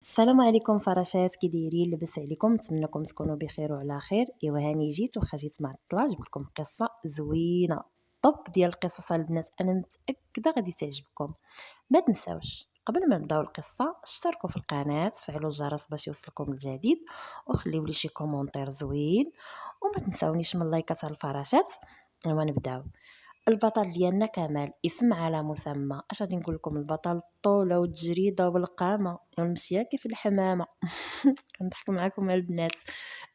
السلام عليكم فراشات، كي دايرين؟ لاباس عليكم؟ نتمنىكم تكونوا بخير وعلى خير. ايوا هاني جيت واخا جيت معطله، جبت لكم قصه زوينه. طب ديال القصص البنات، انا متاكده غادي تعجبكم. ما تنساوش قبل ما نبداو القصه اشتركوا في القناه، فعلوا الجرس باش يوصلكم الجديد، وخليو لي شي كومونتير زوين، وما تنساونيش من لايكات على الفراشات. ايوا نبداو. البطل ديالنا كمال، اسم على مسمى. اش غادي نقول لكم؟ البطل الطوله والتجريده والقامه والمشيه كيف الحمامه. كنضحك معاكم البنات.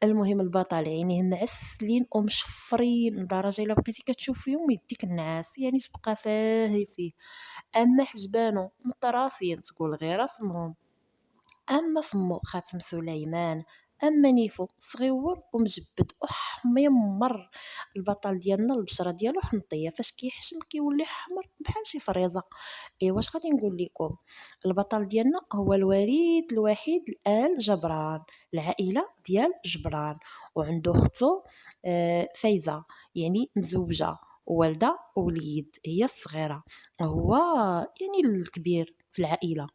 المهم البطل عينيه معسلين ومشفرين لدرجه الا بقيتي كتشوف فيهم يديك النعاس، يعني تبقى فاهي فيه. اما حجبانو مطراسين تقول غير اسمهم. اما فمو خاتم سليمان. اما نيفو صغيور ومجبد وحميمر. البطل ديالنا البشره ديالو حنطيه، فاش كيحشم كيولي حمر بحال شي فريزه. واش غادي نقول لكم؟ البطل ديالنا هو الوريد الوحيد لآل جبران، العائله ديال جبران. وعنده اختو فايزه، يعني مزوجه ووالده ووليد، هي الصغيره. هو يعني الكبير في العائله.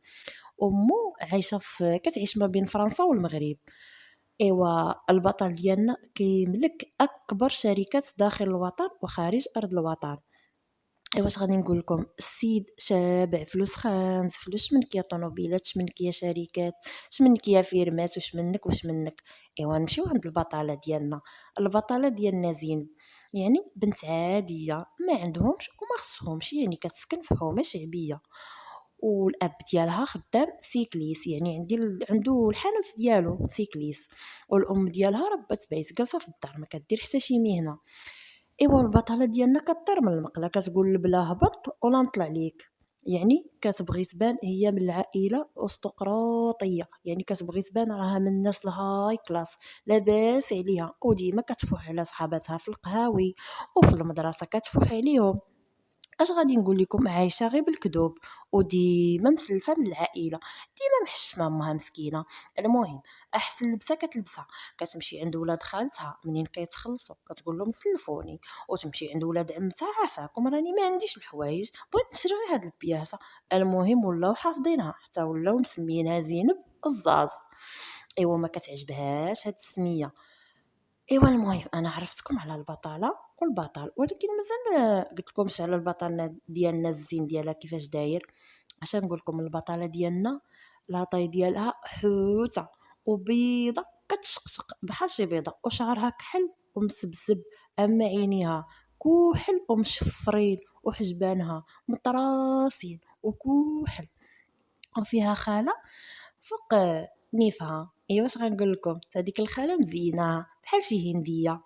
امه عايشه كتعيش ما بين فرنسا والمغرب. ايوا البطل ديالنا كيملك اكبر شركات داخل الوطن وخارج ارض الوطن. ايوا واش غادي نقول لكم؟ السيد شابع، فلوس خانز فلوس، من كيا طوموبيلات، من كيا شركات، من كيا فيرمات، واش منك واش منك. ايوا نمشيو عند البطاله ديالنا. البطاله ديالنا زينب، يعني بنت عاديه، ما عندهمش وما خصهمش، يعني كتسكن في حومه شعبيه. والاب ديالها خدام سيكليس، يعني عنده الحانوت ديالو سيكليس. والام ديالها ربة بيت جالسه في الدار، ما كدير حتى شي مهنه. ايوا البطله ديالنا كطير من المقله، كتقول بلا هبط ولا نطلع ليك. يعني كتبغي تبان هي من العائله ارستقراطيه، يعني كتبغي تبان راها من الناس الهاي كلاس، لاباس عليها، وديما كتفوح على صحاباتها في القهاوي وفي المدرسه كتفوح عليهم. اش غادي نقول لكم؟ عايشه غير بالكذوب، وديما مسلفه من العائله، ديما محشمه امها مسكينه. المهم احسن لبسه كتلبسها، كتمشي عند ولاد خالتها منين كيتخلصوا كتقول لهم سلفوني، وتمشي عند ولاد عمتها عافاكم راني ما عنديش الحوايج، بغيت نشري هاد البياسه. المهم ولاو حافظينها، حتى ولاو مسمينها زينب الزاز. ايوا ما كتعجبهاش هاد السميه. ايوا المهم انا عرفتكم على البطاله والبطل، ولكن مازال ما قلت لكمش على البطل ديالنا الزين ديالها كيفاش داير. عشان نقول لكم البطاله ديالنا لاطاي ديالها حوته وبيضه كتشقشق بحال شي بيضه، وشعرها كحل ومسبسب. اما عينيها كوحل ومشفرين، وحجبانها مطراسين وكوحل. وفيها خاله فوق نيفها. ايوا واش غنقول لكم؟ هذيك الخاله مزينه بحال شي هنديه.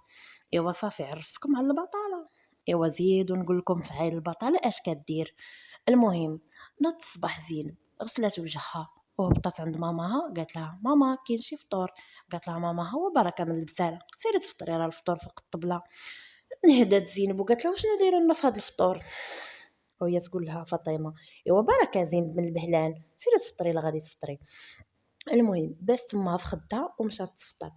ايوا صافي عرفتكم على البطاله. ايوا زيدوا نقول لكم في عين البطاله اش كدير. المهم نض الصباح زينب غسلات وجهها وهبطت عند ماماها، قالت لها ماما كاين شي فطور؟ قالت لها ماما هو بركه من البساله، سيري تفطري راه الفطور فوق الطبله. نهدات زينب وقالت لها وشنو دايره لنا في هذا الفطور؟ وهي تقول لها فاطمه ايوا بركه زينب من البهلان، سيري تفطري لا غادي تفطري. المهم باست تما في خدها ومشات تفطر.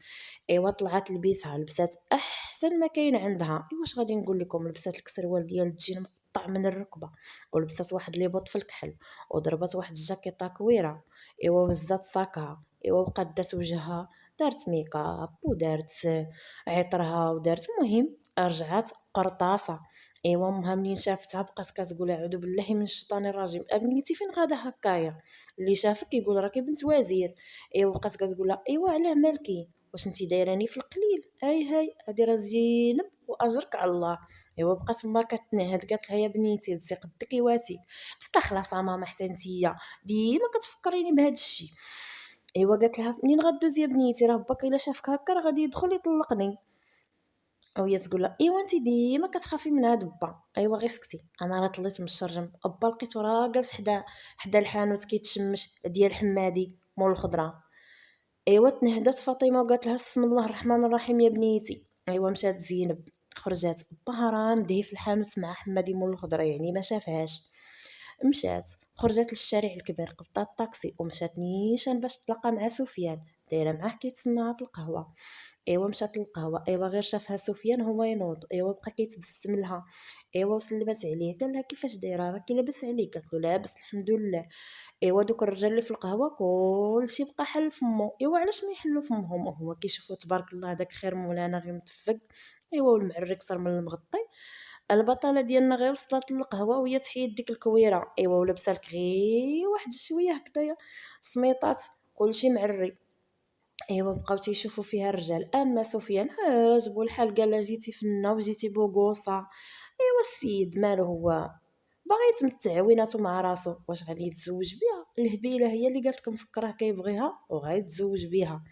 ايوا طلعت لبيتها، لبسات احسن ما كاين عندها. ايوا واش غادي نقول لكم؟ لبسات الكسروال ديال الجين مقطع من الركبه، ولبسات واحد لي بوط في الكحل، وضربات واحد الجاكيطه كويره. ايوا وزات ساكها. ايوا بقات دات وجهها، دارت ميكاب ودارت عطرها ودارت، المهم رجعات قرطاسه. ايوا امها منين شافتها بقات كتقول اعوذ بالله من الشيطان الرجيم، ابنتي فين غادا هكايا؟ اللي شافك يقول راكي بنت وزير. ايوا بقات كتقول لها ايوا علاه مالكي؟ واش انتي دايراني في القليل؟ هاي هادي راه زينب واجرك على الله. ايوا بقات ما كتنهد، قالت لها يا بنيتي لبسي قدك يواتي. قالت لها خلاص ماما حتى نتيا ديما كتفكريني بهذا الشيء. ايوا قالت لها منين غدوز يا بنيتي؟ راه باك الا شافك هكا راه غادي يدخل يطلقني. وهي تقول لها ايوا انت ديما كتخافي من هاد با. ايوا غير سكتي، انا راه طليت من الشرجم، با لقيتو راه جالس حدا الحانوت كيتشمش ديال حمادي مول الخضره. ايوا تنهدات فاطمه وقالت لها بسم الله الرحمن الرحيم يا بنيتي. ايوا مشات زينب، خرجات باها راه مدهي في الحانوت مع حمادي مول الخضره، يعني ما شافهاش. مشات خرجت للشارع الكبير، قبطات الطاكسي ومشات نيشان باش تلاقى مع سفيان. دايره معاه كيتسناها في القهوه. ايوا مشات للقهوه، ايوا غير شافها سفيان هو ينوض، ايوا بقى كيتبسم لها، ايوا وسلمت عليه قال لها كيفاش دايره راكي لاباس عليك؟ قالت له لاباس الحمد لله. ايوا دوك الرجال اللي في القهوه كلشي بقى حل فمو، ايوا علاش ما يحلوا فمهم وهو كيشوفوا تبارك الله داك خير مولانا غير متفق. ايوا والمعرك صار من المغطي. البطله ديالنا غير وصلت للقهوه وهي تحيد ديك الكويره، ايوا ولابسه لك غير واحد شويه هكذايا سميطات كلشي معري. ايوا بقاو تيشوفوا فيها الرجال، اما سفيان عجبو الحال قال لها جيتي فنه وجيتي بوغوصه. ايوا السيد مالو هو باغي يتمتع ويناتو مع راسو، واش غادي يتزوج بها؟ الهبيله هي اللي قالت لك مفكراه كيبغيها وغايتزوج بها.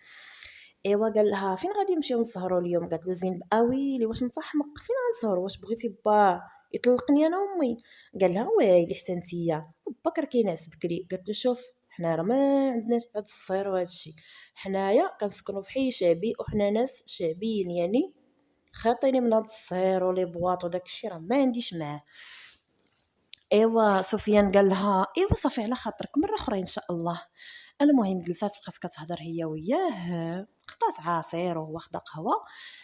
ايوا قال لها فين غادي نمشيو نسهروا اليوم؟ قالت له زينب اويلي واش انت حمق، فين غنسهروا؟ واش بغيتي با يطلقني انا وامي؟ قال لها ويلي حتى نتيا باك راه كينعس بكري. قالت له شوف حنا راه ما عندناش هاد الصهير وهاد الشيء، حنايا كنسكنوا في حي شعبي وحنا ناس شعبيين، يعني خاطيني من هاد الصهير ولي بواط وداك الشيء راه ما عنديش معاه. ايوا سفيان قال لها ايوا صافي على خاطرك مره اخرى ان شاء الله. المهم جلسات بقات كتهضر هي وياه، خطات عصير وهو خدا قهوه.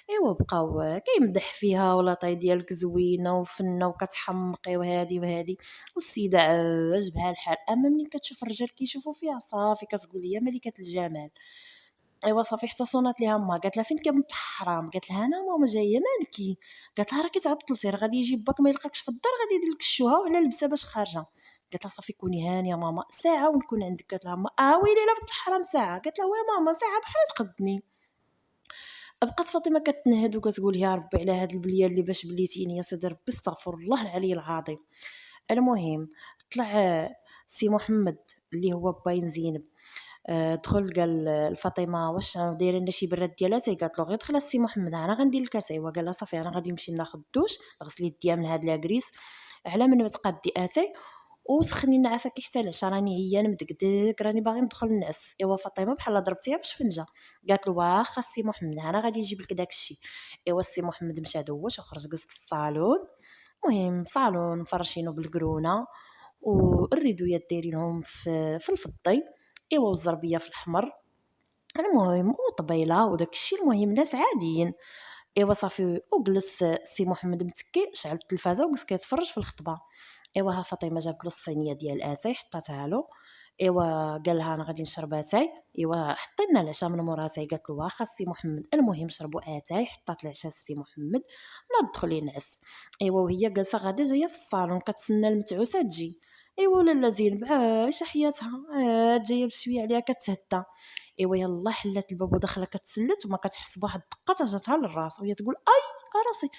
ايوا بقاو كيمدح فيها ولاطاي ديالك زوينه وفنه وكتحمقي وهادي وهادي، والسيده عجبها الحال. اما ملي كتشوف الرجال كيشوفوا فيها صافي كتقول هي ملكه الجمال. ايوا صافي حتى صونات ليها ما، قالت لها فين كان الحرام؟ قالت لها انا ماما جايه مالكي؟ قالت لها راه كتعطلتي، راه غادي يجي باك ما يلقاكش في الدار غادي يدير لك الشوها وعلى لبسه باش خارجه. قالت لها صافي كوني هانيه ماما ساعه ونكون عندك. قالت لها ويلي لا بنت الحرام ساعه؟ قالت لها وي ماما ساعه بحال تقدني. بقات فاطمه كتنهد وكتقول يا ربي على هاد البليه اللي باش بليتيني يا سيدي ربي استغفر الله العلي العظيم. المهم طلع سي محمد اللي هو باين زينب، دخل قال لفاطمه واش دايره لنا شي براد ديال اتاي؟ قالت له غير دخل السي محمد انا غندير لك اتاي. وقال لها صافي انا غادي نمشي ناخذ الدوش غسلي يديا من هاد لاكريس على من ما تقادي اتاي وسخني نعافك حتى العشاء راني عيان مدقدك راني باغي ندخل نعس. ايوا فاطمه بحال ضربتيها بشفنجه قالت له واخا السي محمد انا غادي نجيب لك داكشي. ايوا السي محمد مشى دوش وخرج جلس في الصالون. المهم صالون مفرشينو بالقرونه والريدويات دايرينهم في الفضي، ايوا والزربيه في الاحمر. المهم وطبيله وداك الشيء، المهم ناس عاديين. ايوا صافي وجلس سي محمد متكي شعل التلفازه وجلس كيتفرج في الخطبه. ايوا ها فاطمه جابت له الصينيه ديال اتاي حطاتها له. ايوا قال لها انا غادي نشرب اتاي. ايوا حطينا العشاء من مورا اتاي. قالت له واخا السي محمد. المهم شربوا اتاي حطات العشاء السي محمد ناض دخل ينعس. ايوا وهي جالسه غادا جايه في الصالون كتسنى المتعوسه تجي. ايوا لاله زينب عايشه حياتها عاد جايه بشويه عليها كتهدى. ايوا يلا حلات الباب ودخلت كتسلت وما كتحس بواحد الدقه جاتها للراس وهي تقول اي راسي.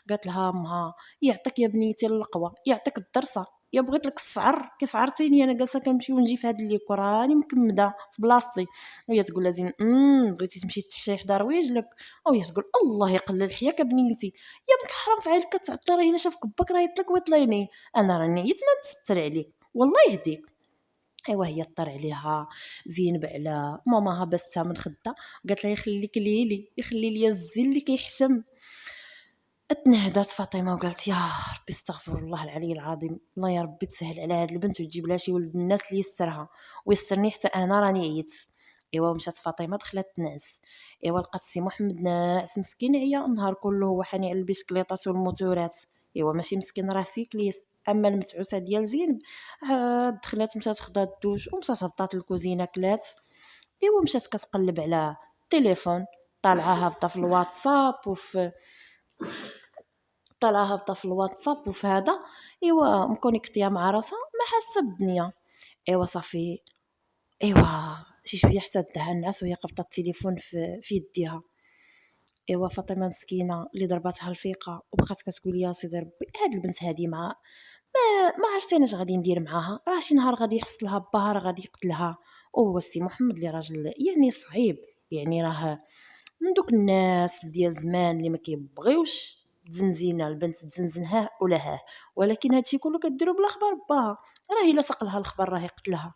قالت لها امها يعطيك يا بنيتي اللقوه يعطيك الدرسه يا بغيت لك السعر كيسعرتيني انا جالسه كنمشي ونجي في هاد الليك راني مكمده في بلاصتي. وهي تقول لها زين بغيتي تمشي تحشي حدا رواجلك. وهي تقول الله يقلل حياك بنيتي يا بنت الحرام فعلك كتعطي راه الا شافك باك راه يطلق ويطليني انا راني عييت ما نستر عليك والله يهديك. ايوا هي طر عليها زينب على ماماها بستها من خدها قالت لها يخليك ليلي يخلي لي الزين اللي كيحشم. اتنهدات فاطمه وقالت يا ربي استغفر الله العلي العظيم الله يا ربي تسهل على هاد البنت وتجيب لها شي ولد الناس اللي يسترها ويسترني حتى انا راني عييت. ايوا مشات فاطمه دخلت تنعس. ايوا لقات سي محمد ناعس مسكين عيا النهار كله هو حاني على البيسكليطات والموتورات. ايوا ماشي مسكين راه سيكليست. اما المتعوسه ديال زينب دخلت مشات خدات الدوش ومشات هبطات للكوزينه كلات. ايوا مشات كتقلب على التليفون طالعه هابطه في الواتساب وفي طالعه هابطه في الواتساب وفي هذا. ايوا مكونيكتيا مع راسها ما حاسه بالدنيا. ايوا صافي ايوا شي شويه حتى دها النعاس وهي قبطه التليفون في يديها. ايوا فاطمه مسكينه اللي ضرباتها الفيقه وبقات كتقول يا سيدي ربي هاد البنت هادي ما عرفتي انا اش غادي ندير معاها راه شي نهار غادي يحصل لها باها راه غادي يقتلها. وهو السي محمد اللي راجل يعني صعيب يعني راه من دوك الناس ديال زمان اللي ما كيبغيوش تزنزينا البنت تزنزنها ولا ولكن هادشي كله كديرو بلا خبر باها راه الا سق لها الخبر راه يقتلها.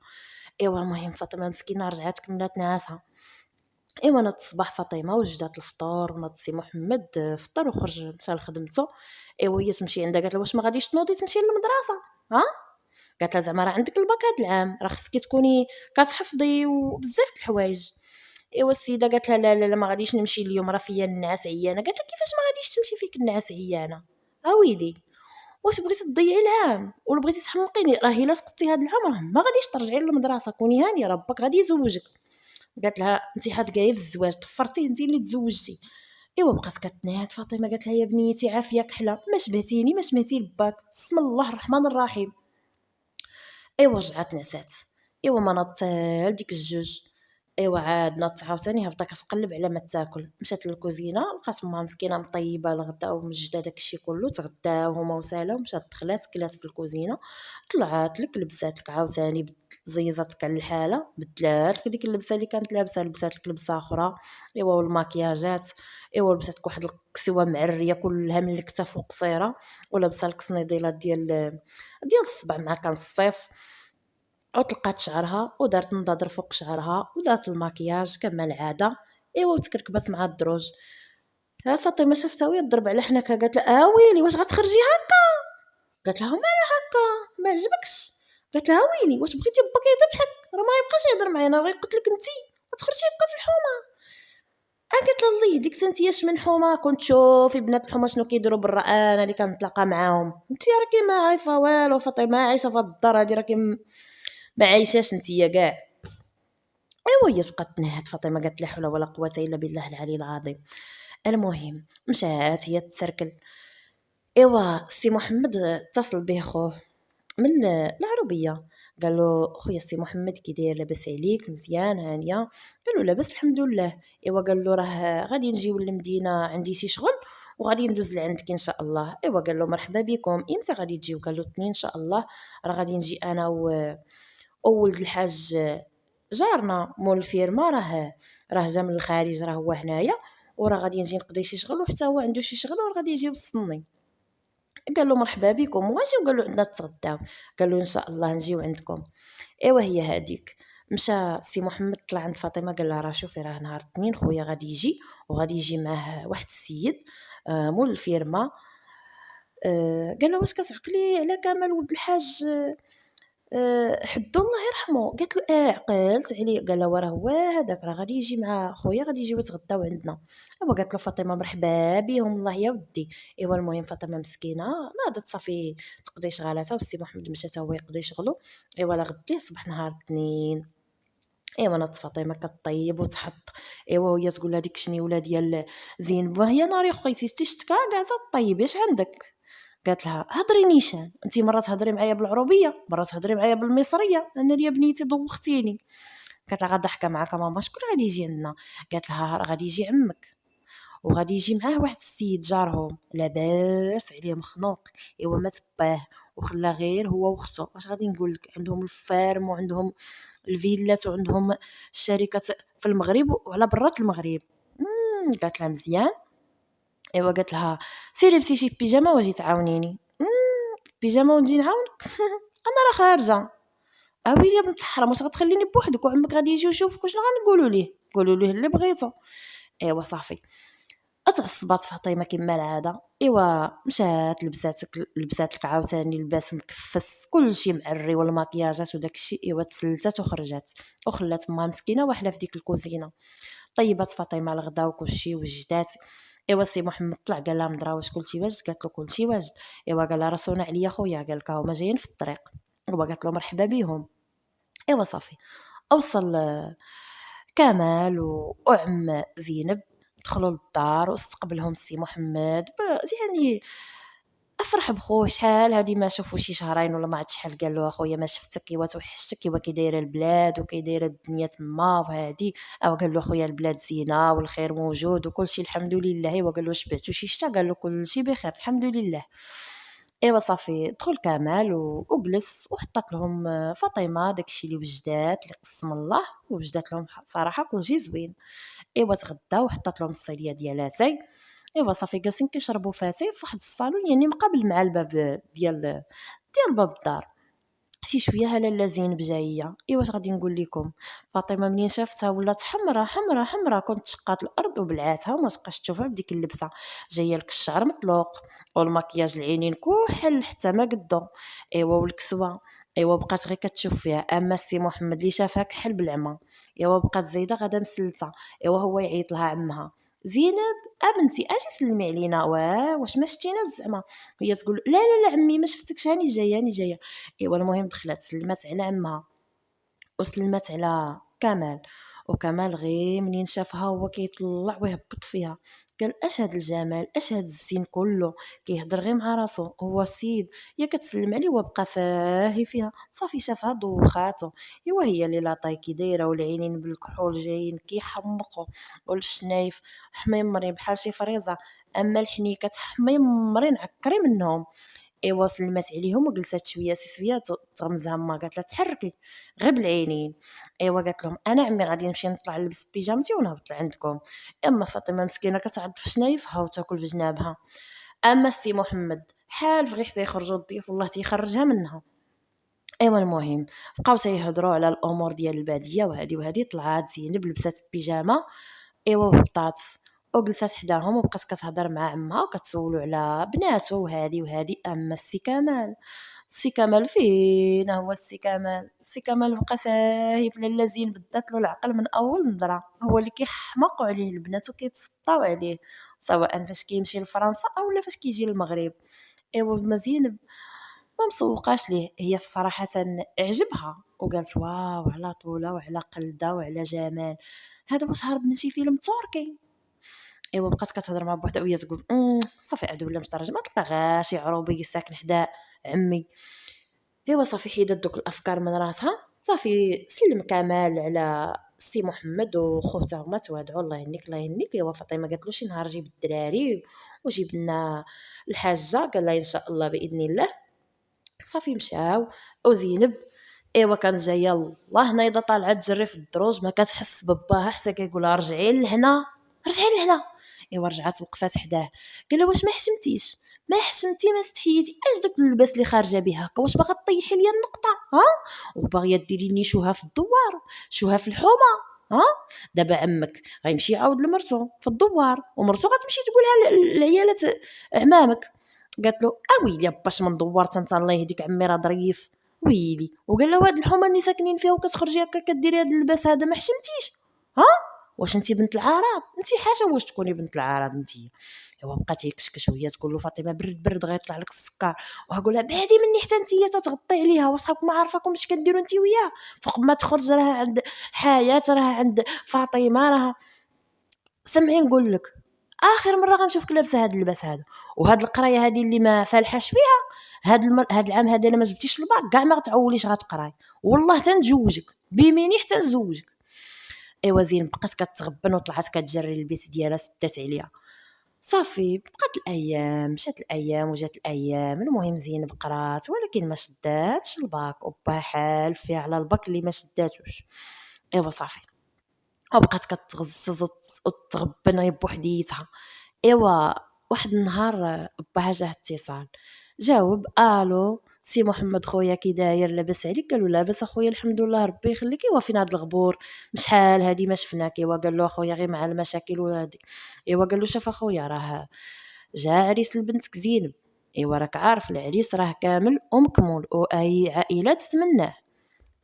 ايوا المهم فاطمه مسكينه رجعت كملات نعاسها. ايوا ناض الصباح فاطمه وجدات الفطور وناض سي محمد فطر وخرج مشى لخدمته. ايوا هي تمشي عندها قالت له واش ما غاديش تنوضي تمشي للمدرسه؟ ها قالت لها زعما راه عندك الباك هاد العام راه خصك تكوني كتحفظي وبزاف د الحوايج. ايوا السيده قالت لها لا لا لا ما غاديش نمشي اليوم، راه فيا النعاس عيانه. قالت لها كيفاش ما غاديش تمشي فيك النعاس عيانه ويلي، واش بغيتي تضيعي العام ولا بغيتي تحمقيني؟ راه الا سقطتي هاد العام راه ما غاديش ترجعي للمدرسه، كوني هاني ربك غادي يزوجك. قالت لها انت حاضقايه في الزواج، طفرتيه انت اللي تزوجتي. ايوا بقات كتناد فاطمه، قالت لها يا بنيتي عافيه كحله، ما شبهتيني ما شبهتي لباك، بسم الله الرحمن الرحيم. ايوا رجعت نعسات. ايوا ما ناض حتى لديك الجوج. ايوا عاد ناضت عاوتاني هبطا كتقلب على ما تاكل، مشات للكوزينه لقات امها مسكينه مطيبه الغدا ومجده داكشي كله، تغداو هما وسالاو، مشات دخلات كلات في الكوزينه، طلعت لك لبسات لك عاوتاني، زيزات لك على الحاله، بدلات لك ديك اللبسه اللي كانت لابسه، لبسات لك لبسه اخرى. ايوا والماكياجات. ايوا لبسات لك واحد الكسوه معريه كلها من الكتاف وقصيره، ولابسه لك صنيديلات ديال الصبع مع كان الصيف، وطلقات شعرها ودارت نضاضر فوق شعرها ودارت الماكياج كما العاده. ايوا وتكركبات مع الدروج. ها فاطمه شافتها وهي تضرب على حناكها، قالت لها ويلي واش غتخرجي هكا؟ قالت لها مالا هكا ما عجبكش؟ قالت لها ويلي واش بغيتي باك يذبحك؟ راه ما يبقاش يهضر معانا، راه يقتلك انت وتخرجي هكا في الحومه. قالت له الله يهديك سنتياش من حومه، كنت شوفي بنات الحومه شنو كيديروا برا، انا اللي كنتلاقى معاهم، انت راكي ما عارفه والو فاطمه، عايشه في الدار هذه راكي ما عايشاش نتيا كاع. ايوا هي تبقات تنهد فاطمه، قالت لا حول ولا قوه الا بالله العلي العظيم. المهم مشات هي تسركل. ايوا سي محمد اتصل به خوه من العربيه، قال له خويا سي محمد كي داير، لاباس عليك مزيان هانيه؟ قال له لاباس الحمد لله. ايوا قال له راه غادي نجيو للمدينه عندي شي شغل وغادي ندوز لعندك ان شاء الله. ايوا قال له مرحبا بكم، امتى غادي تجيو؟ قال له الاثنين ان شاء الله، راه غادي نجي انا وولد الحاج جارنا مول الفيرما، راه جا من الخارج، راه هو هنايا، وراه غادي نجي نقضي شي شغل وحتى هو عنده شي شغل وراه غادي يجي يوصلني. قال له مرحبا بكم واجي، وقال له عندنا تغداو. قال له ان شاء الله نجيو عندكم. ايوا هي هذيك. مشى سي محمد طلع عند فاطمه، قال لها راه شوفي راه نهار الاثنين خويا غادي يجي، وغادي يجي معاه واحد السيد مول الفيرما. قال له واش كتعقلي على كمال ولد الحاج حدو الله يرحمه؟ قالت له عقلت عليه. قال له راه هو هذاك، راه غادي يجي مع خويا غادي يجيو يتغداو عندنا. ايوا قالت له فاطمه مرحبا بهم الله يا ودي. ايوا المهم فاطمه مسكينه ناضت صافي تقضي شغالاتها، والسي محمد مشى حتى هو يقضي شغلو. ايوا لا غديه صباح نهار الاثنين. ايوا ناضت فاطمه كطيب وتحط. ايوا وهي تقول لها ديك الشنيوله ديال زينب، وهي ناري خويتي شتيشتكا كاع طيب اش عندك؟ قالت لها هضري نيشان، انت مره تهضري معايا بالعربيه مره تهضري معايا بالمصريه، انا يا بنيتي دوختيني. قالت لها غضحكه معاك ماما، شكون غادي يجي عندنا؟ قالت لها راه غادي يجي عمك، وغادي يجي معاه واحد السيد جارهم لاباس عليه مخنوق. ايوا ما تباه وخلى غير هو واختو، واش غادي نقول لك، عندهم الفارم وعندهم الفيلات وعندهم الشركات في المغرب وعلى برات المغرب. قالت لها مزيان. ايوا قالت لها سيري لبسي شي بيجامه واجي تعاونيني. بيجامه ونجي نعاونك؟ انا راه خارجه. ويلي يا بنت الحرام واش غتخليني بوحدك وعمك غادي يجي يشوفك، واش غنقولوا ليه؟ قولوا ليه اللي بغيتو. ايوا صافي اتعصبات فاطمه كما العاده. ايوا مشات لبسات لك عاوتاني لباس مكفس كلشي معري والماكياجات وداك الشيء. ايوا تسلتات وخرجات وخلات ما مسكينه واحده في ديك الكوزينه. طيبات فاطمه الغدا وكلشي وجدات. ايوا سي محمد طلع قال لها مضرا واش كلشي واجد؟ قالت له كلشي واجد. ايوا قال لها راسونا عليا خويا، قال لك هما جايين في الطريق. ايوا قالت له مرحبا بهم. ايوا صافي اوصل كمال وعم زينب، دخلوا للدار واستقبلهم السي محمد يعني افرح بخوه، شحال هادي ما شافو شي شهرين ولا ما عاد شحال. قال له اخويا ما شفتك كيوا توحشتك، كيوا كي دايره البلاد وكي دايره الدنيا تما وهادي. او قال له اخويا البلاد زينه والخير موجود وكل شيء الحمد لله. ايوا قال له شبعتو شي شتا؟ قال له كل شيء بخير الحمد لله. ايوا صافي دخل كمال وجلس وحطت لهم فاطمه داكشي اللي وجدات اللي قسم الله، ووجدات لهم صراحه كلشي زوين. ايوا تغداو وحطت لهم الصيديه ديال اتاي. ايوا صافي جالسين كيشربوا فاتاي في واحد الصالون يعني مقابل مع الباب ديال باب الدار. شي شويه ها لاله زينب جايه. ايوا واش غادي نقول لكم، فاطمه منين شافتها ولات حمراء حمراء حمراء، كنت شقات الارض وبلعاتها وما تبقاش تشوفها بديك اللبسه. جايه لك الشعر مطلوق والمكياج العينين كحل حتى ما قدو. ايوا والكسوه ايوا بقات غير كتشوف فيها. اما السي محمد اللي شافها كحل بالعمى. ايوا بقات زايده غدا مسلته. ايوا هو يعيط لها عمها: زينب بنتي اجي سلمي علينا. واش ما شتينا زعما؟ هي تقول: لا لا لا عمي ما شفتكش، هاني جايه هاني جايه. ايوا المهم دخلت سلمات على عمها وسلمات على كمال. وكمال غير منين شافها هو كيطلع ويهبط فيها، قال: اش هاد الجمال، اش هاد الزين كله، كيهضر غير مع راسو هو السيد. هي كتسلم عليه وبقى فاهي فيها، صافي شافها دوخاتو. ايوا هي اللي لاطاي كي دايره والعينين بالكحول جايين كيحمقوا والشنايف حميمرين بحال شي فريزه، اما الحنيكات حميمرين عكري منهم. ايوا سلمات عليهم وجلسات شويه سويه تغمزها ما قالت لها: تحركي غير بالعينين. ايوا قالت لهم: انا عمي غادي نمشي نطلع نلبس بيجامتي ونهبط لعندكم. اما فاطمه مسكينه كتعض في شنايفها وتاكل في جنابها. اما السي محمد حال غير حتى يخرجوا الضيوف والله تيخرجها منها. ايوا المهم بقاو تيهضروا على الامور ديال الباديه وهذه طلعت زينب لبسات بيجامه. ايوا هبطات وجلسات حداهم وبقات كتهضر مع عمها وكتسولو على بناتو وهذه. اما السي كمال فين هو السي كمال؟ السي كمال بقى ساهي في لاله زين بدات له العقل من اول نظره، هو اللي كيحماقوا عليه البنات وكيتسطاو عليه سواء فاش كيمشي لفرنسا او لا فاش كيجي للمغرب. ايوا مزيان ما مسوقاش ليه، هي في صراحة عجبها وقالت: واو على طولة وعلى قلدة وعلى جمال، هذا واش هرب من شي فيلم تركي. ايوا بقات كتهضر مع بوحدها وهي تقول: صافي عاد ولا مشطرج ما تلقى شي عروبي ساكن حدا عمي. ايوا صافي حيدت دوك الافكار من راسها، صافي سلم كمال على سي محمد وخوه تا هما توادعوا الله يهنيك الله يهنيك. ايوا فاطمه قالت له: شي نهار جيب الدراري وجيب لنا الحاجه، قال لها: ان شاء الله باذن الله. صافي مشاو. وزينب ايوا كانت جايه الله نايضه طالعه تجري في الدروج ما كتحس بباها حتى كيقولها: رجعي لهنا رجعي لهنا. ايوا رجعت وقفات حداه، قال لها: واش ما حشمتيش ما حشمتي ما استحيتي اش داك اللباس اللي خارجه به هكا، واش باغا طيحي ليا النقطه ها، وباغيه ديري لي شوها في الدوار شوها في الحومه ها. دابا عمك غيمشي يعاود لمرتو في الدوار ومرتو غتمشي تقولها لعيالات عمامك. قالت له: ويلي باش من دورت انت الله يهديك عمي راه ظريف ويلي. وقال له: هاد الحومه اللي ساكنين فيها وكتخرجي هكا كديري هاد اللباس هذا ما حشمتيش ها، واش انت بنت العراض انت حاشا واش تكوني بنت العراض انت. هو بقات يكشكش وهي تقول له: فاطمه برد برد غيطلع لك السكر. وهقولها: بعدي مني حتى انت تتغطي عليها وصحابك ما عارفاكم اش كديروا انت وياه، فوق ما تخرج راه عند حياه راه عند فاطمه راه. سمعي نقول لك اخر مره غنشوفك لابسه هذا اللباس هذا وهاد القرايه هذه اللي ما فالحاش فيها. هاد العام هذا الا ما جبتيش الباك كاع ما غتعوليش غتقراي، والله تنجوجك بيميني حتى نزوجك. ايوا زين بقات كتغبن وطلعت كتجري البيت ديالها سدات عليها. صافي بقات الايام مشات الايام وجات الايام. المهم زينب قرات ولكن ما شداتش الباك وبا حال فيها على الباك اللي ما شداتوش. ايوا صافي وبقات كتغزز وتغبن غير بوحديتها. ايوا واحد النهار باها جاه اتصال جاوب: الو سي محمد خويا كي داير لاباس عليك؟ قالوا: لاباس اخويا الحمد لله ربي يخليك. ايوا فين هاد الغبور شحال هادي ما شفناك؟ ايوا قال له: اخويا غير مع المشاكل وهادي. ايوا قال له: شوف اخويا راه جا عريس لبنتك زينب، ايوا راك عارف العريس راه كامل ومكمول واي عائله تتمناه.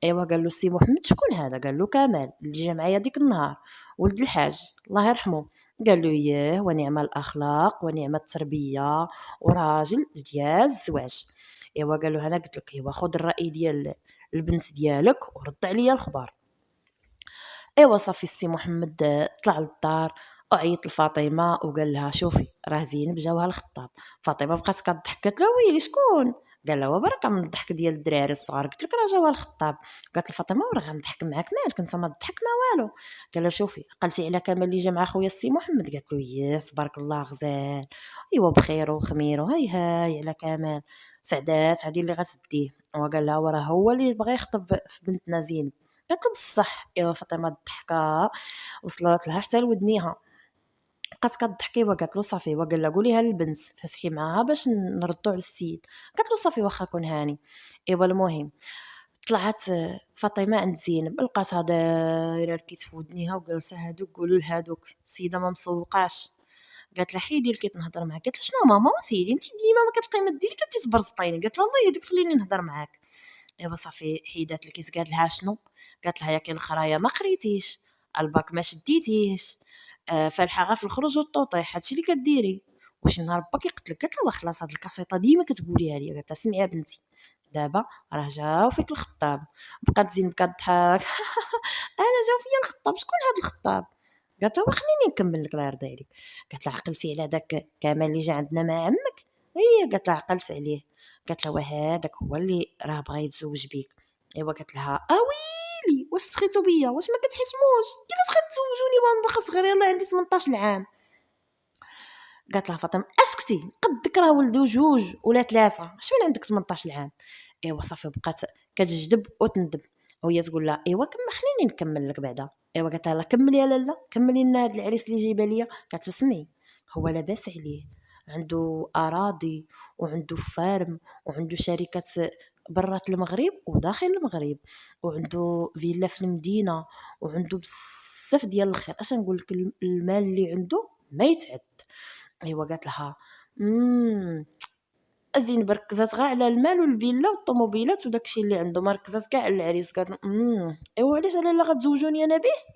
ايوا قال له السي محمد: شكون هذا؟ قال له: كمال اللي جا معايا ديك النهار ولد الحاج الله يرحمه. قال له: ياه ونعم الاخلاق ونعم التربيه وراجل ديال الزواج. ايوا قال له: انا قلت لك ايوا خذ الراي ديال البنت ديالك ورد عليا الخبر. ايوا صافي السي محمد طلع للدار وعيط لفاطمه وقال لها: شوفي راه زينب جاوها الخطاب. فاطمه بقات كضحك قالت له: ويلي شكون؟ قال لها: وبركه من الضحك ديال الدراري الصغار قلت لك راه جاوها الخطاب. قالت لفاطمه: وراه غنضحك معاك مالك انت ما تضحك ما والو. قال لها: شوفي قلتي على كمال اللي جا مع خويا السي محمد؟ قالت له: ياه تبارك الله غزال ايوا بخير وخمير هاي هاي على كمال سعدات هذه اللي غتديه. وقال لها: وراه هو اللي بغى يخطب في بنتنا زينب. قالت له: بصح. ايوا فاطمه الضحكه وصلت لها حتى لودنيها بقات كضحكي وقالت له: صافي. وقال لها: قوليها للبنت فسحي معاها باش نردوا على السيد. قالت له: صافي واخا كون هاني. ايوا المهم طلعت فاطمه عند زينب لقاتها دايره الكيت في ودنيها وجالسه: هادوك قولوا لهادوك السيده ما مسوقاش. قالت لها: حيدي الكيت نهضر معاك. قالت لها: شنو ماما سيدي انت ديما ما كتلقاي ما ديري كتبرزطيني. قالت لها: الله يهديك خليني نهضر معاك. ايوا صافي حيدات الكيس، قالت لها شنو؟ قالت لها ياك الخرايا ما قريتيش، الباك ما شديتيش، فالحه غا في الخروج والطوطيح، هادشي اللي كديري، واش نهار باك يقتلك. قالت لها خلاص هاد الكاسيطه ديما كتقوليها لي. قالت لها سمعي بنتي، دابا راه جاو فيك الخطاب. بقات زينب كضحك انا جاو فيا الخطاب؟ شكون هاد الخطاب؟ قالت لها خليني نكمل لك الله يرضي عليك. قالت لها عقلتي على داك كمال اللي جا عندنا مع عمك؟ هي قالت لها عقلت عليه. قالت لها وهذاك هو اللي راه بغا يتزوج بيك. ايوا قالت لها اويلي واش سخيتو بيا؟ واش ما كتحشموش؟ كيفاش غتزوجوني وانا باقا صغير يلاه عندي 18 عام؟ قالت لها فاطمه اسكتي، قدك راه ولدو جوج ولا ثلاثه، اش من عندك 18 عام؟ ايوا صافي بقات كتجدب وتندب، وهي تقول لها ايوا كما خليني نكمل لك بعدا. ايوا قالت لها كملي يا لاله، كملي لنا هذا العريس اللي جايبه ليا. قالت له سمعي، هو لاباس عليه، عنده اراضي وعنده فارم وعنده شركات برات المغرب وداخل المغرب، وعنده فيلا في المدينه، وعنده بزاف ديال الخير. اش نقول لك، المال اللي عنده ما يتعد. ايوا قالت لها ازين بركزات غير على المال والفيلا والطوموبيلات وداكشي اللي عنده، ما ركزات كاع على العريس. قالت ايوا علاش لا غتزوجوني انا به؟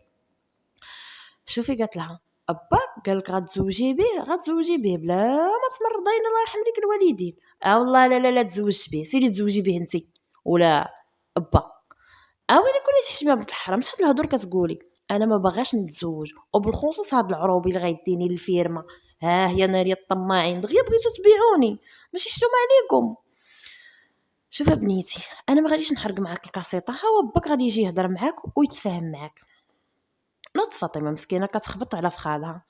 شوفي قالت لها باك قالك غتزوجي به، غتزوجي به بلا ما تمرضين الله يرحم ليك الوالدين. والله لا تزوجت به، سيري تزوجي به انت ولا با. ويلي كوني تحشمي بنت الحرام، شحال الهضور كتقولي؟ انا ما باغاش نتزوج، وبالخصوص هاد العروبي اللي غيديني للفيرما، ها هي ناري الطماعين دغيا بغيتو تبيعوني، ماشي حشومه عليكم. شوف بنيتي، انا ما غاديش نحرق معاك الكاسيطه، هو باك غادي يجي يهضر معاك ويتفاهم معاك. ناض فاطمه مسكينه كتخبط على فخادها،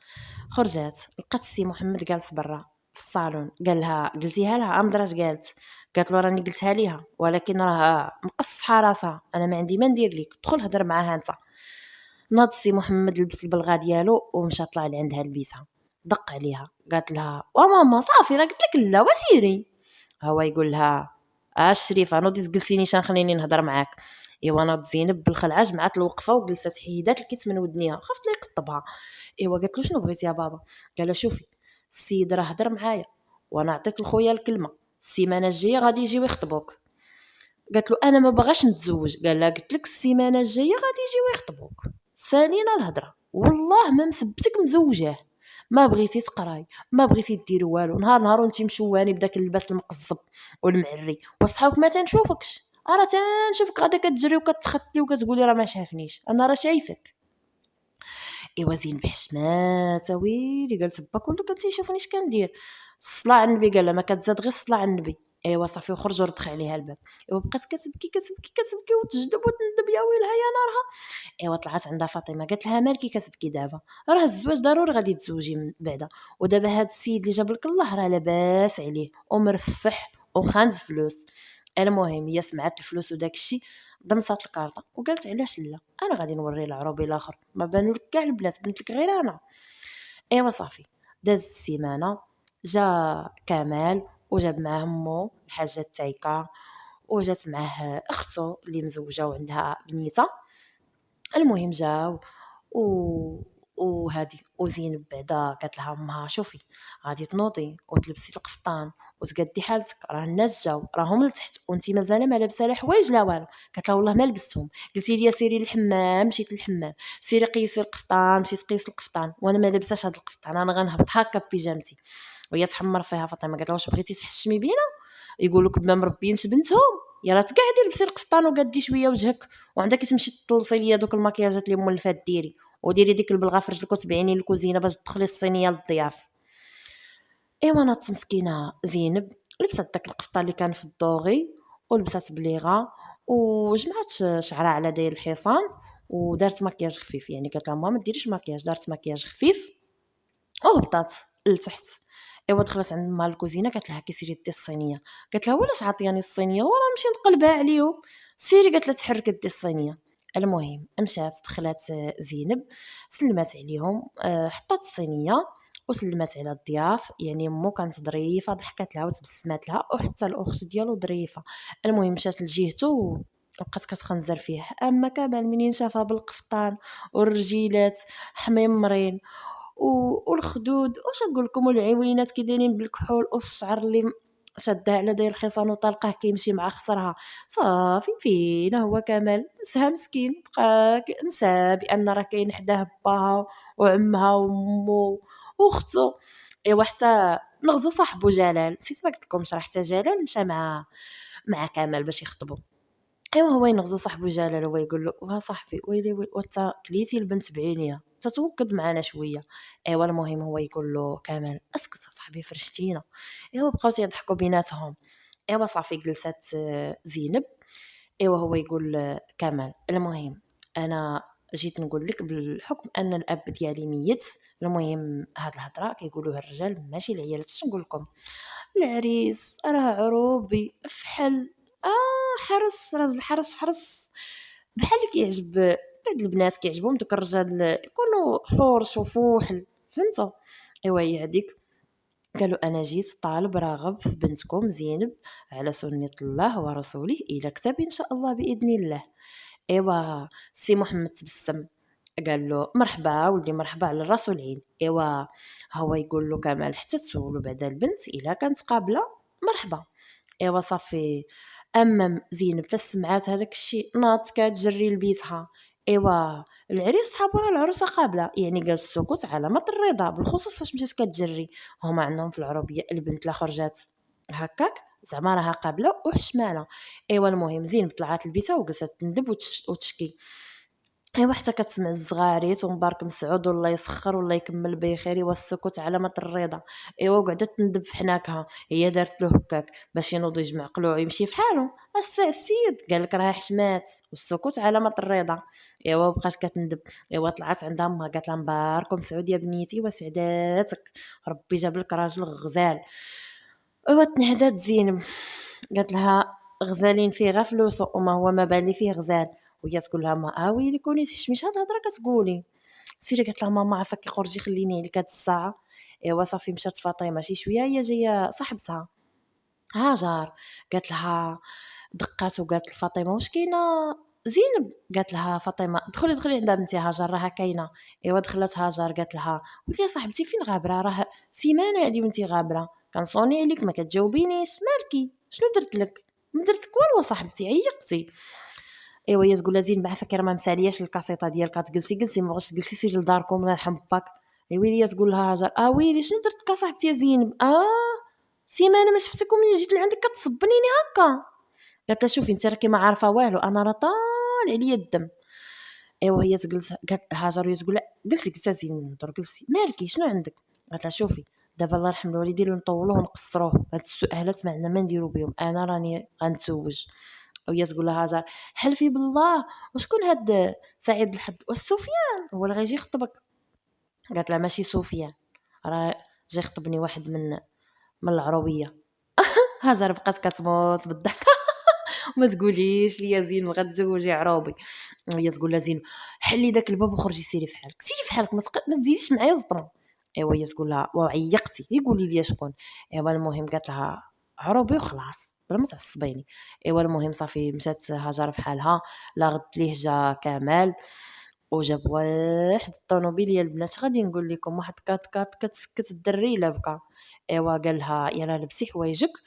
خرجات لقات السي محمد جالس برا في الصالون. قال لها قلتيها لها؟ امدراش قالت له راني قلتها ليها، ولكن راه مقصحه راسها، انا ما عندي ما ندير ليك، دخل هضر معاها انت. ناض السي محمد لبس البلغه ديالو ومشى طلع لعندها لبيتها، دق عليها قالت لها ماما صافي راه قلت لك لا وسيري. هو يقول لها الشريفه نوضي تجلسيني شان خليني نهضر معاك. ايوا ناض زينب بالخلعه جمعات الوقفه وجلست حيدات الكيس من ودنيها، خفت لا يقطبها. ايوا قالت له شنو بغيتي يا بابا؟ قال لها شوفي السيد راه هضر معايا وانا عطيت لخويا الكلمه، السيمانه الجايه غادي يجيو يخطبوك. قالت له انا ما باغاش نتزوج. قال لها قلت لك السيمانه الجايه غادي يجيو يخطبوك، سالينا الهضره، والله ما مسبتك مزوجاه، ما بغيتي تقراي ما بغيتي ديري والو، نهار وانت مشواني بداك اللباس المقزب والمعري، وصحابك ما تنشوفكش، راه تنشوفك غدا كتجري وكتخطي وكتقولي راه ما شافنيش، انا راه شايفك. ايوا زين بحشمات ويلي قالت با كله كان تيشوفني اش كندير، الصلاه على النبي. قال لها ما كتزاد غير الصلاه على النبي. ايوا صافي وخرج ورضخ عليها الباب. ايوا بقات كتبكي وتجدب وتندب، يا ويلها يا نارها. ايوا طلعت عندها فاطمه قالت لها مالكي كتبكي دابا؟ راه الزواج ضروري غادي تزوجي من بعدا، ودابا هاد السيد اللي جاب لك الله راه لاباس عليه ومرفح وخانز فلوس. المهم هي سمعت الفلوس وداك الشيء، ضمصات الكارطه وقالت علاش لا، انا غادي نوري العروبي الاخر، ما بانوا لك كاع البنات بنت لك غير انا. ايوا صافي دازت السيمانه، جا كمال وجاب معاه مو الحاجه تايكا، وجات معاه اختو اللي مزوجه وعندها بنيته. المهم جاو و وهادي وزينب بعدا قالت لها امها شوفي غادي تنوضي وتلبسي القفطان وتقدي حالتك، راه الناس جاو راهم لتحت وانت مازال ما لابسه لا حوايج لا والو. قالت لها والله ما لبستهم، قلتي لي سيري للحمام مشيت للحمام، سيري قيسي القفطان مشيت قيس القفطان، وانا ما لابساش هذا القفطان، انا غنهبط هكا بيجامتي. وهي تحمر فيها فاطمه قالت لها واش بغيتي تحشمي بينا؟ يقولوا لك ما مربيينش بنتهم، يلا تقعدي لبسي القفطان وقدي شويه وجهك، وعندك تمشي تطلصي ليا دوك المكياجات اللي مولفات ديري، وديري ديك البلغه في رجلك وتبعيني الكوزينه باش تدخلي الصينيه للضياف. ايوا ناضت مسكينه زينب لبست داك القفطان اللي كان في الدوغي، ولبسات بليغه وجمعت شعرها على داير الحصان، ودارت مكياج خفيف، يعني قالت لها ما ديريش مكياج، دارت مكياج خفيف وهبطات لتحت. ايوا دخلت عند مال الكوزينه قالت لها كي سيري دي الصينيه. قالت لها ولاش عاطياني الصينيه وراه نمشي نقلبها عليهم، سيري قالت لها تحرك دي الصينيه. المهم مشات دخلت زينب سلمات عليهم، حطات الصينيه وسلمات على الضياف، يعني مو كانت ظريفه ضحكت لها وتبسمات لها، وحتى الاخت ديالو ظريفه. المهم مشات لجهته وبقات كتخنزر فيه، اما كمال منين شافها بالقفطان والرجيلات حميمرين والخدود واش نقول لكم، والعوينات كي دايرين بالكحول والشعر اللي شدها على داير الحصان وطلقه كيمشي مع خسرها. صافي فين هو كمال نسها مسكين بقى نسى بان راه كاين حداه باها وعمها ومو واختو. ايوا حتى نغزو صاحبو جلال، نسيت ما قلت لكمش راه حتى جلال مشى مع كمال باش يخطبوا. ايوا هو ينغزو صاحبو جلال هو يقول له وها صاحبي ويلي وانت كليتي البنت بعينيا تتوكد معنا شويه. ايوا المهم هو يقول له كمال اسكت صاحبي فرشتينا. ايوا بقاو يضحكوا بيناتهم. ايوا صافي جلسات زينب. ايوا هو يقول كمال المهم انا جيت نقول لك بالحكم ان الاب ديالي ميت. المهم هاد الهضره كيقولوها الرجال ماشي العيالات. اش نقول لكم العريس راه عروبي فحل حرس راجل حرس بحال اللي كيعجب بعض البنات كيعجبهم دوك الرجال يكونوا حورش وفوحل فهمتوا. ايوا هي هذيك قالوا انا جيت طالب راغب في بنتكم زينب على سنة الله ورسوله الى كتب ان شاء الله باذن الله. ايوا سي محمد تبسم قال له مرحبا ولدي مرحبا على الراس والعين. ايوا هو يقول له كمال حتى تسولوا بعد البنت الا كانت قابله مرحبا. ايوا صافي اما زينب فسمعات هذاك الشيء ناضت كتجري لبيتها. ايوا العريس صحابو راه العروسه قابله يعني قال السكوت علامه الرضا بالخصوص فاش مشات كتجري. هما عندهم في العربيه البنت لا خرجات هكاك زعما راها قابله وحشمانه. ايوا المهم زينب طلعت لبيتها وجلست تندب وتشكي. ايوا حتى كتسمع الزغاريت ومبارك مسعود والله يسخر والله يكمل بخير والسكوت علامه الرضا. ايوا قعدت تندب في حناكها. هي دارت له هكاك باش ينوض يجمع قلوع يمشي في حاله. السيد قال لك راه حشمات والسكوت علامه الرضا. ايوا بقات كتندب. ايوا طلعت عندها امها قالت لها مبارك مسعود يا بنيتي وسعداتك ربي جاب لك راجل غزال. ايوا تنهدات زينب قالت لها غزالين فيه غير فلوسو وما هو ما بالي فيه غزال. وهي تقول لها ما ويلي كوني تحشميش هاد الهضره كتقولي. سيري قالت لها ماما عافاكي خرجي خليني عليك هاد الساعه. ايوا صافي مشات فاطمه شي شويه هي جايه صاحبتها هاجر. قالت لها دقات وقالت لفاطمه واش كاينه زينب. قالت لها فاطمه دخلي عندها بنتي هاجر راها كاينه. ايوا دخلت هاجر قالت لها ولي يا صاحبتي فين غابره راه سيمانه هادي وانتي غابره كنصوني عليك ما كتجاوبينيش مالكي شنو درت لك. ما درت لك والو صاحبتي عيقتي. ايوا هي تقول لها زين فكر ما مسالياش الكاسيطه ديالك تجلسي ما بغيتش تجلسي سيري لداركم الله يرحم باك. ايوا هي تقول لها هاجر ويلي شنو درت لك صاحبتي يا زينب سيمانه ما شفتك ومنين جيت لعندك كتصبنيني هكا. قالت لها شوفي انت راكي ما عارفه والو انا راه طال عليا الدم. ايوا هي تجلس قالت هاجر هي تقول لها جلسي زين نهضر جلسي مالكي شنو عندك. قالت لها شوفي دابا الله يرحم الوالدين اللي نطولوه ونقصروه هاد السؤالات ما عندنا ما نديرو بهم انا راني غنتزوج. وهي تقول لها هاجر حلفي بالله وشكون هاد سعيد الحظ والسفيان هو اللي غيجي يخطبك. قالت لها ماشي سفيان راه جاي يخطبني واحد من العروبيه. هاجر بقات كتموت بالضحك. ما تقوليش ليا زين غتزوجي عروبي. وهي تقول لها زين حلي داك الباب وخرجي سيري في حالك ما تزيديش معايا زطمه. ايوا هي تقول لها وعيقتي يقولي لي شكون. ايوا المهم قالت لها عروبي وخلاص بلا ما تعصبيني. ايوا المهم صافي مشات هاجر في حالها. لا غدت ليه جا كمال وجاب واحد الطوموبيل يا البنات غادي نقول لكم واحد كات كتسكت الدري الا بكى. ايوا قال لها يلا لبسي حوايجك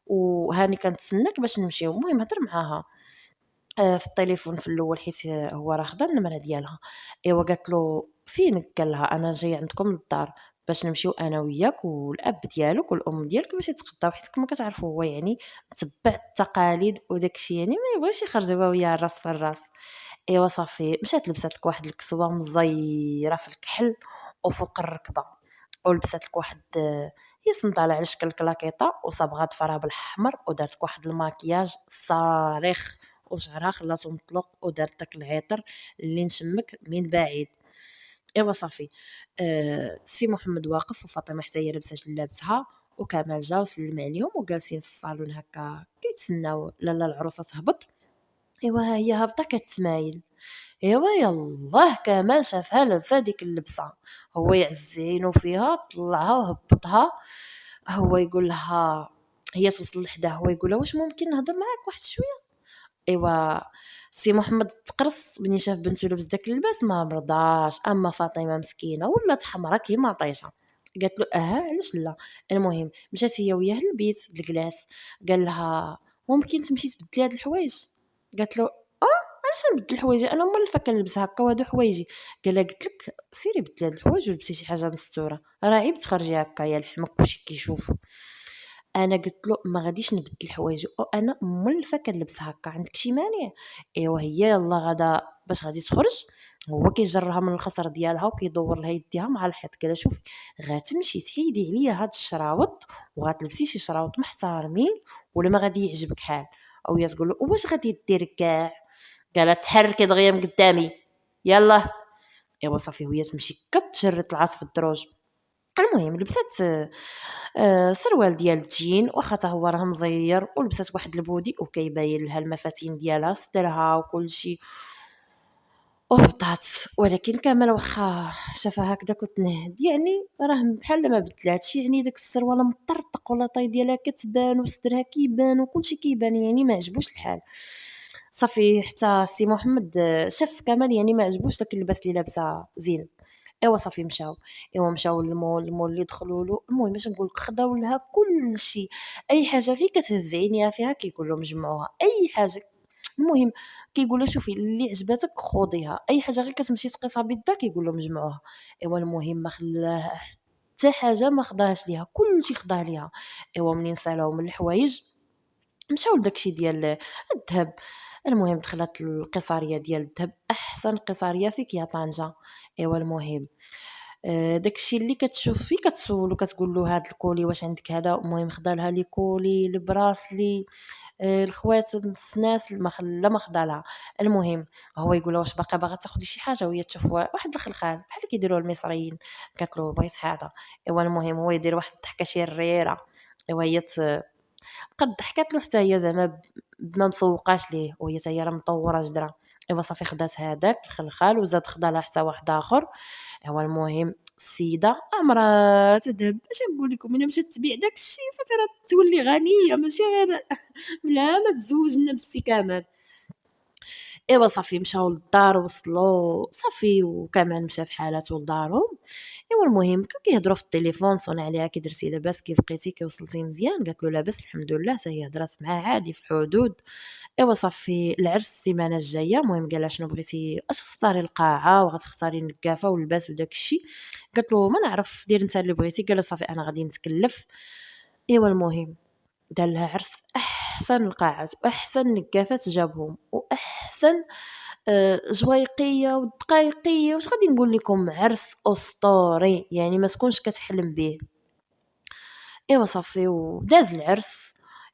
وهاني كنتسناك باش نمشيو. المهم هضر معاها في التليفون في الاول حيت هو راه خدا النمره ديالها. ايوا قالت له فينك قال لها انا جاي عندكم للدار باش نمشيو انا وياك والاب ديالك والام ديالك باش يتغداو حيت كما كتعرفوا هو يعني تبع التقاليد وداكشي يعني ما يبغيش يخرجوا ويا الراس في الراس. ايوا صافي مشات لبسات لك واحد الكسوه مزيره في الكحل وفوق الركبه ولبسات لك واحد هي صنطاله على شكل كلاكيطه وصابغه ضفرها بالاحمر ودارت لك واحد الماكياج صارخ وشعرها خلاصو مطلق ودارت داك العطر اللي نشمك من بعيد. ايوا صافي سي محمد واقف وفاطمه حتى هي لابسه جلابتها وكمال جا وسلم عليهم وجالسين في الصالون هكا كيتسناو لالا العروسه تهبط. ايوا ها هي هابطه كتمايل. ايوا يلاه كمال شافها لابسه ديك اللبسه هو يعز عينو فيها طلعها وهبطها. هو يقول لها هي توصل لحداه هو يقول لها واش ممكن نهضر معاك واحد شويه. ايوا سي محمد تقرص منين شاف بنته لابس داك اللباس ما مرضاش. اما فاطمه مسكينه ولات حمرا كيما طيشه قالت له علاش لا. المهم مشات هي وياه للبيت للكلاس، قال لها ممكن تمشي تبدلي هاد الحوايج. قالت له علاش نبدل حوايجي انا مولفه كنلبس هكا وهادو حوايجي. قال لها قلت لك سيري بدلي هاد الحوايج ولبسي شي حاجه مستوره، راه عيب تخرجي هكا يا الحمق كلشي كيشوفوا. انا قلت له ما غاديش نبدل حوايجي انا مولفه كنلبس هكا، عندك شي مانع؟ ايوا هي يلا غدا باش غادي تخرج، هو كيجرها من الخصر ديالها وكيدور لها يديها مع الحيط. قال شوفي غاتمشي تحيدي عليا هاد الشراوط وغتلبسي شي شراوط محترمين ولا ما غادي يعجبك حال. او هي تقول له واش غادي دير كاع؟ قالت تحركي دغيا من قدامي يلا. ايوا صافي وهي تمشي كتشرط طلعت في الدروج. المهم لبست سروال ديال الجين واخا تا هو راه مزير، ولبست واحد البودي وكيباين لها المفاتين ديالها صدرها وكل شيء وهبطات. ولكن كامل واخا شافها هكذا كتنهد يعني راه بحال ما بدلاتش، يعني داك السروال مطرطق ولا طاي ديالها كتبان وصدرها كيبان وكل شيء كيبان، يعني ما عجبوش الحال. صافي حتى سي محمد شاف كمال يعني ما عجبوش داك اللباس اللي لابسه زينب. ايوا صافي مشاو المول اللي دخلوا له. المهم باش نقول لك خداو لها كل شيء، اي حاجه غير كتهز عينيها فيها كيقول لهم جمعوها اي حاجه. المهم كيقول لها شوفي اللي عجبتك خذيها، اي حاجه غير كتمشي تقيسها بيدا كيقول لهم جمعوها. ايوا المهم ما خلاها حتى حاجه ما خداهاش ليها، كل شيء خداه ليها. ايوا منين سالاو من الحوايج مشاو لداكشي ديال الذهب. المهم دخلت القصاريه ديال الذهب، احسن قصاريه في كيا طنجه. ايوا المهم داكشي اللي كتشوف فيه كتسولو كتقول له هاد الكولي واش عندك هذا. المهم خدا لها لي كولي البراسلي الخواتم السناس ما خدالها. المهم هو يقول لها واش باغا تاخدي شي حاجه، وهي تشوف واحد الخلخال بحال كيديروا المصريين. قالت له بغيت هذا. ايوا المهم هو يدير واحد الضحكه شريره. ايوا هي بقات ضحكات له حتى هي زعما ما مسوقاش ليه، وهي حتى هي راه مطوره جدرا. ايوا صافي خدات هذاك الخلخال وزاد خدا لها حتى واحد اخر. ايوا المهم السيده عمرها تذهب باش نقول لكم انا مشات تبيع داك الشيء صافي راه تولي غنيه ماشي غير بلا ما تزوج لنا بالسي كمال. ايوا صافي مشاو للدار وصلوا صافي وكمان مشى في حالته لدارهم. ايوا المهم كانوا كيهضروا في التليفون، صون عليها كي درتي لاباس كي بقيتي كي وصلتي مزيان، قالت له لاباس الحمد لله، حتى هي هضرات معاه عادي في الحدود. ايوا صافي العرس السيمانه الجايه. المهم قال لها شنو بغيتي اش تختاري القاعه وغتختاري النكافه واللباس وداك الشيء. قالت له ما نعرف دير انت اللي بغيتي. قال لها صافي انا غادي نتكلف. ايوا المهم دار لها عرس في احسن القاعات واحسن نكافات جابهم واحسن جويقيه ودقيقيه، واش غادي نقول لكم عرس اسطوري يعني ما تكونش كتحلم به. ايوا صافي وداز العرس.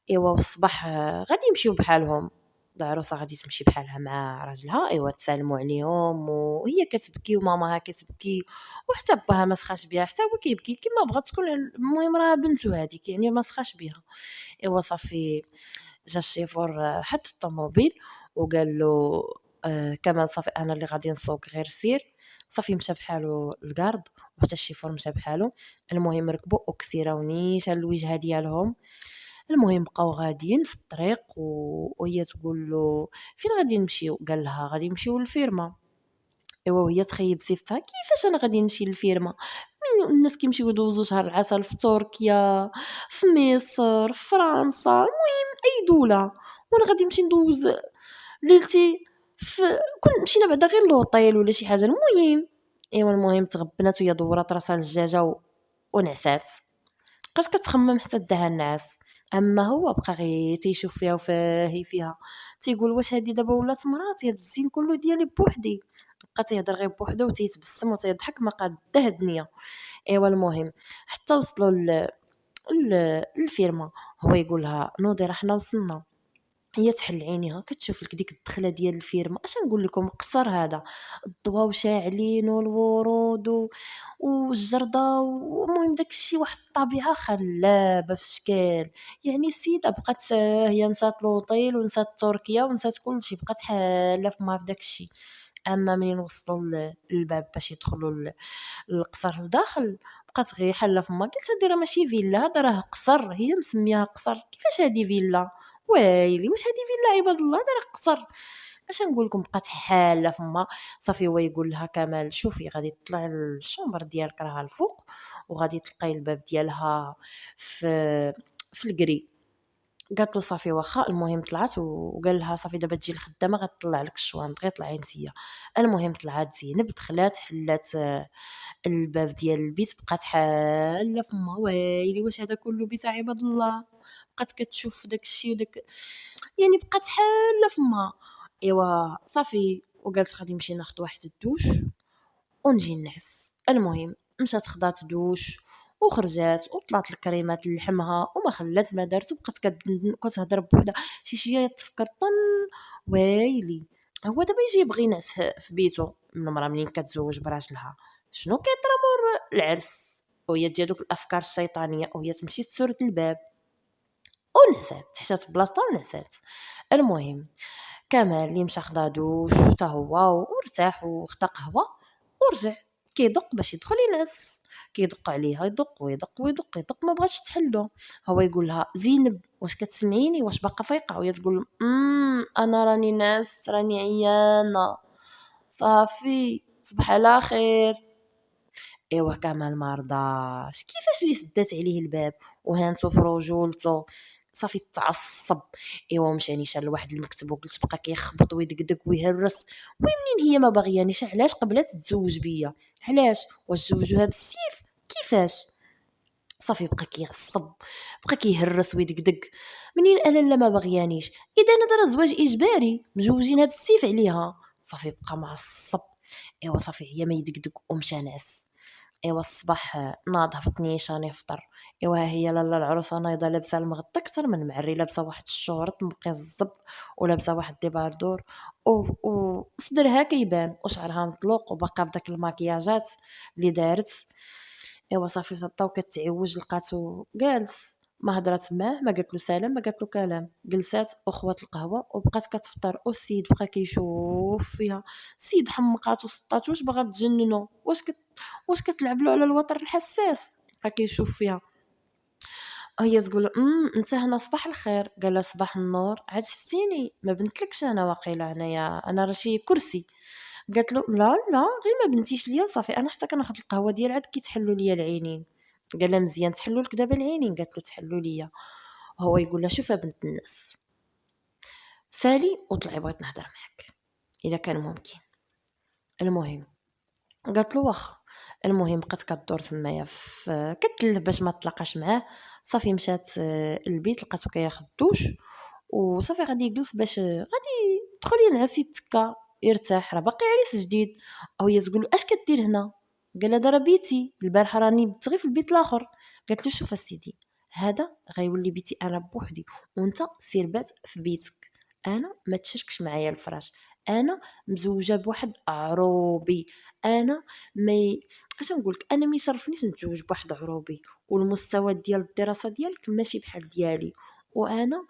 ايوا والصباح غادي يمشيو بحالهم، العروسه غادي تمشي بحالها مع راجلها. ايوا تسالموا عليهم وهي كتبكي وماماها كتبكي وحتى باها ما سخاش بها حتى هو كيبكي كما بغات تكون. المهم راه بنتو هذيك يعني ما سخاش بها. ايوا صافي جا الشيفور حط الطوموبيل وقال له كمال صافي انا اللي غادي نسوق غير سير. صافي مشى بحالو الكارد وحتى الشيفور مشى بحالو. المهم ركبوا وكسيراو نيشان الوجهه ديالهم. المهم بقاو غاديين في الطريق وهي تقول له فين غادي نمشيو؟ قال لها غادي نمشيو للفيرما. ايوا وهي تخيب سيفتها كيفاش انا غادي نمشي للفيرما؟ الناس كيمشيو يدوزوا شهر العسل في تركيا، في مصر، في فرنسا، المهم اي دوله، وانا غادي نمشي ندوز ليلتي في كون مشينا بعدا غير لوطيل ولا شي حاجه. المهم ايوا المهم تغبنات وهي دورات راسها للجاجه ونعسات. بقات كتخمم حتى داها النعاس. اما هو بقى غير تيشوف فيها وفاهي فيها، تيقول واش هادي دابا ولات مراتي، هاد الزين كله ديالي بوحدي. بقى تيهضر غير بوحدو وتيتبسم وتيضحك ما قاد حتى الدنيا. ايوا المهم حتى وصلوا للفيرما. هو يقول لها نوضي راه حنا وصلنا. هي تحل عينيها كتشوف لك ديك الدخله ديال الفيرما اش نقول لكم قصر هذا، الضواو شاعلين والورود والجرده ومهم داكشي واحد الطبيعه خلابه في الشكل. يعني السيده بقات هي نسات لوطيل ونسات تركيا ونسات كلشي، بقات حاله فما في داكشي. اما منين وصلوا للباب باش يدخلوا القصر لداخل بقات غير حاله فما. قلت هادي راه ماشي فيلا، هذا راه قصر، هي مسميها قصر كيفاش هادي فيلا؟ ويلي واش هادي فيلا عباد الله؟ هذا راه قصر. اش نقول لكم، بقات حاله فما. صافي هو يقول لها كمال شوفي غادي تطلعي للشومبر ديالك راها الفوق، وغادي تلقاي الباب ديالها في الكري. قالت له صافي واخا. المهم طلعت وقال لها صافي دابا تجي الخدامه غتطلع لك الشوانط، غير طلعي نتيا. المهم طلعت زينب، دخلات حلات الباب ديال البيت، بقات حاله فما. ويلي واش هذا كله بيت عباد الله؟ بقات كتشوف داك الشيء وداك، يعني بقات حاله فما. ايوا صافي وقالت غادي نمشي ناخذ واحد الدوش ونجي نعس. المهم مشات خدات دوش وخرجات وطلعت الكريمات لحمها وما خلات ما دارت، وبقات كتهضر بوحدها. شي شويه تفكر طن، ويلي هو دابا يجي يبغي ينعس في بيته من المراه منين كتزوج براجلها، شنو كيطرا مور العرس؟ وهي تجي دوك الافكار الشيطانيه وهي تمشي تسورت الباب ونعسات، حشات بلاصتها ونعسات. المهم كمال اللي مشى خدا دوش حتى هو وارتاح وخدا قهوه ورجع كيدق باش يدخل ينعس. كيدق عليها، يدق ويدق ويدق يدق، ما بغاتش تحلو. هو يقول لها زينب واش كتسمعيني، واش باقا فايقه؟ وهي تقول له انا راني ناس، راني عيانه. صافي صباح على خير. ايوا كمال ما رضاش، كيفاش اللي سدات عليه الباب وهانتو في رجولته. صافي تعصب. ايوا مشى نيشان لواحد المكتب وجلس بقى كيخبط ويدقدق ويهرس. ومنين هي ما باغيانيش، علاش قبلات تتزوج بيا؟ علاش؟ واش زوجوها بالسيف؟ كيفاش؟ صافي بقى كيعصب، بقى كيهرس ويدقدق. منين انا لا ما باغيانيش؟ اذا انا راه زواج اجباري مجوجينها بالسيف عليها. صافي بقى معصب. ايوا صافي هي ما يدقدق ومشى نعس. ايوا الصباح ناض هبط نيشان يفطر. ايوا هي لاله العروسه نايضه لابسه المغطى اكثر من معري، لابسه واحد الشورط مقزب ولابسه واحد ديباردور وصدرها كيبان وشعرها مطلوق وباقا بداك الماكياجات اللي دارت. ايوا صافي بقاو كتعوج، لقاتو جالس ما هضرات معاه، ما قالت له سلام، ما قالت له كلام. جلسات وخوات القهوه وبقات كتفطر، والسيد بقى كيشوف فيها. السيد حمقات وسطات، واش باغا تجننو؟ واش كتلعب له على الوتر الحساس؟ بقى كيشوف فيها. هي تقول انت هنا صباح الخير. قال لها صباح النور، عاد شفتيني ما بنتلكش انا واقيلا هنايا، انا راه شي كرسي. قالت له لا لا غير ما بنتيش ليا صافي، انا حتى كناخذ القهوه ديال عاد كيتحلوا ليا العينين. قال لها مزيان تحلوا لك دابا العينين؟ قالت له تحلوا ليا. هو يقول لها شوف بنت الناس، سالي وطلعي بغيت نهضر معاك اذا كان ممكن. المهم قالت له واخا. المهم بقات كدور تمايا كتلف باش ما تلاقاش معاه. صافي مشات البيت، لقاتو كياخذ دوش وصافي غادي يجلس باش غادي يدخل ينعس يتكا يرتاح، راه باقي عريس جديد. او هي تقول له اش كدير هنا؟ قال لها دابا بيتي، البارح راني بت غير في البيت الاخر. قالت له شوف اسيدي، هذا غيولي بيتي انا بوحدي، وانت سير بات في بيتك. انا ما تشركش معايا الفراش، انا مزوجه بواحد عروبي. انا ما اش نقولك، انا ما يشرفنيش نتزوج بواحد عروبي، والمستوى ديال الدراسه ديالك ماشي بحال ديالي، وانا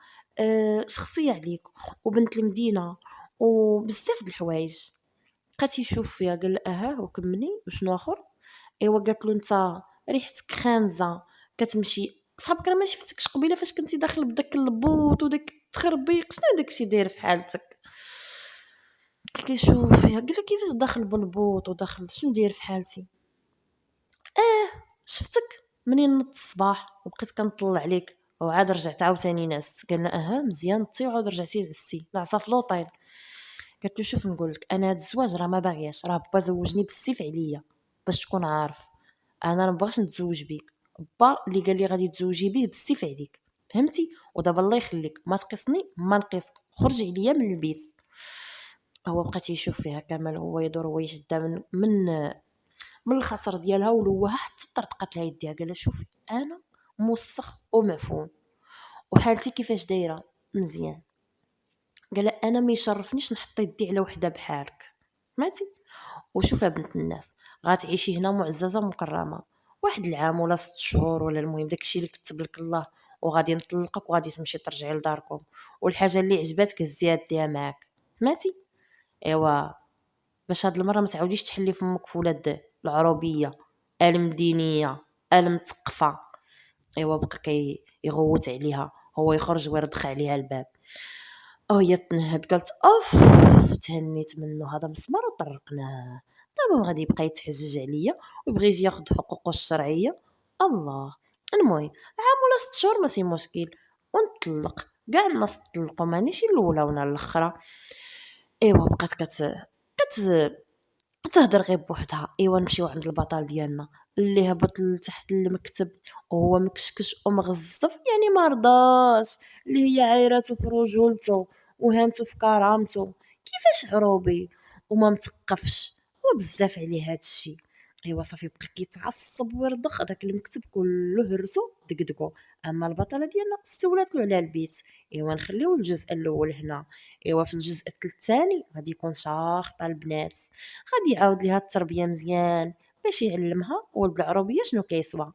شخصيه عليك وبنت المدينه وبزاف د الحوايج. بقات يشوف فيها قال اها وكملي وشنو اخر. ايوا قالت له انت ريحتك خانزه، كتمشي صحابك راه ما شفتكش قبيله فاش كنتي داخل بداك البوط وداك التخربيق، شنو داكشي داير في حالتك؟ كيشوف فيها قال له كيفاش داخل بالبوط وداخل شنو داير في حالتي؟ شفتك منين نضت الصباح وبقيت كنطلع عليك وعاد رجعت عاوتاني ناس. قالنا اها مزيان طي وعاد رجعتي نعسي نعسه في لوطيل. قالت له شوف نقول لك، انا هاد الزواج راه ما باغياش، راه با زوجني بالسيف عليا باش تكون عارف. انا ما بغاش نتزوج بيك، با اللي قال لي غادي تزوجي بيه بالسيف عليك، فهمتي؟ ودابا الله يخليك ما تقيسني ما نقيسك، خرج عليا من البيت. هو بقى يشوف فيها كامل، هو يدور هو يشدها من الخصر ديالها ولوها حتى طرطقات لها يديها. قال لها شوفي انا موسخ ومعفون وحالتي كيفاش دايره مزيان. قال لها انا ما يشرفنيش نحط يدي على وحده بحالك، سمعتي؟ وشوفها بنت الناس، غتعيشي هنا معززه مكرمه واحد العام ولا 6 شهور ولا المهم داكشي اللي كتب لك الله، وغادي نطلقك وغادي تمشي ترجعي لداركم، والحاجه اللي عجباتك هزيها ديها معاك، سمعتي؟ ايوا باش هاد المره ما تعاوديش تحلي فمك في ولاد العروبيه المدينيه وهي تنهد قالت اوف، تهنيت منو هذا مسمار وطرقناه. دابا غادي يبقى يتحجج عليا ويبغي يجي ياخذ حقوقه الشرعيه. الله. المهم عام ولا 6 شهور ماشي مشكل ونطلق. كاع الناس طلقوا مانيش الاولى ولا الاخرى. ايوا بقات كت تهدر غير بوحدها. ايوا نمشيو عند البطل ديالنا اللي هبط لتحت المكتب وهو مكشكش ومغزف، يعني ما رضاش، اللي هي عايراتو في رجولته وهانتو في كرامته كيفاش عروبي وما متقفش. هو بزاف عليه هادشي. ايوا صافي بقى كيتعصب ويرضخ، داك المكتب كله هرسو دقدقو. اما البطله ديالنا استولات له على البيت. ايوا نخليو الجزء الاول هنا. ايوا في الجزء الثاني غادي يكون شاخطه البنات، غادي يعاود ليها التربيه مزيان باش يعلمها ولد العروبيه شنو كيسوى.